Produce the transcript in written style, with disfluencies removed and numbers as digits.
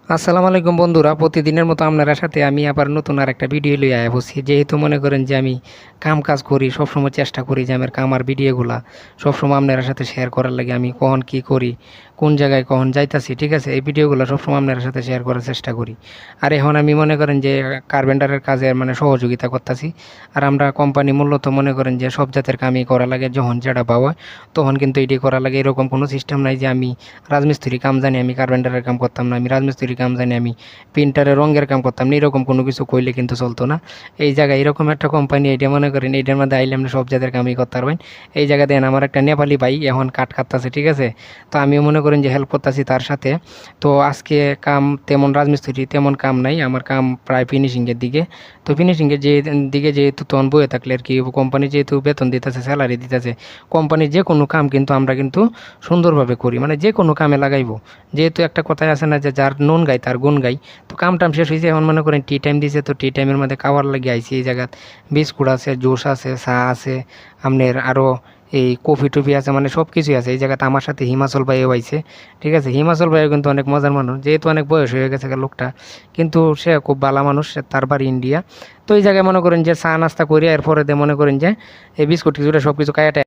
আসসালামু আলাইকুম বন্ধুরা, প্রতিদিনের মতো আপনার সাথে আমি আবার নতুন আর একটা ভিডিও লইয়া আয়া বসছি। যেহেতু মনে করেন যে আমি কাম কাজ করি, সবসময় চেষ্টা করি যে আমার কামার ভিডিওগুলা সবসময় আপনার সাথে শেয়ার করার লাগে। আমি কখন কি করি, কোন জায়গায় কখন যাইতাছি, ঠিক আছে, এই ভিডিওগুলো সবসময় আপনার সাথে শেয়ার করার চেষ্টা করি। আর এখন আমি মনে করেন যে কার্পেন্টারের কাজে মানে সহযোগিতা করতেছি। আর আমরা কোম্পানি মূলত মনে করেন যে সব জাতের কামই করা লাগে, যখন যেটা পাওয়া তখন কিন্তু এটি করা লাগে। এরকম কোনো সিস্টেম নাই যে আমি রাজমিস্ত্রি কাম জানি, আমি কার্পেন্টারের কাম করতাম না, আমি রাজমিস্ত্রি কাম জানি, আমি প্রিন্টারের রঙের কাম করতাম না, এরকম কোনো কিছু কইলে কিন্তু চলতো না। এই জায়গায় এরকম একটা কোম্পানি, এটা মনে করেন এইটার মধ্যে আইলে আপনি সব জাতের কামই করতে পারবেন। এই জায়গা দেন আমার একটা নেপালি ভাই এখন কাঠ কাটতেছে, ঠিক আছে, তো আমিও মনে করেন যে হেল্প করতেছি তার সাথে। তো আজকে কাম তেমন রাজমিস্ত্রি তেমন কাম নাই, আমার কাম প্রায় ফিনিশিংয়ের দিকে। তো ফিনিশিংয়ের যে দিকে যেহেতু তখন বয়ে থাকলে আর কি, কোম্পানি যেহেতু বেতন দিতেছে, স্যালারি দিতেছে, কোম্পানির যে কোনো কাম কিন্তু আমরা কিন্তু সুন্দরভাবে করি, মানে যে কোনো কামে লাগাইবো। যেহেতু একটা কথাই আছে না যে যার নুন গাই তার গুণ গাই। তো কাম টাম শেষ হয়েছে, এখন মনে করেন টি টাইম দিছে, তো টি টাইমের মধ্যে খাওয়ার লাগে আইছি এই জায়গাত। বিস্কুট আছে, জুস আছে, চা আছে, আপনার আরও এই কফি টফি আছে, মানে সব কিছুই আছে এই জায়গাতে। আমার সাথে হিমাচল ভাইও আইছে, ঠিক আছে। হিমাচল ভাইও কিন্তু অনেক মজার মানুষ, যেহেতু অনেক বয়স হয়ে গেছে লোকটা, কিন্তু সে খুব ভালো মানুষ, তার বাড়ি ইন্ডিয়া। তো এই জায়গায় মনে করেন যে চা নাস্তা করি, এরপরে মনে করেন যে এই বিস্কুট টিস্কুট সব কিছু খাইয়া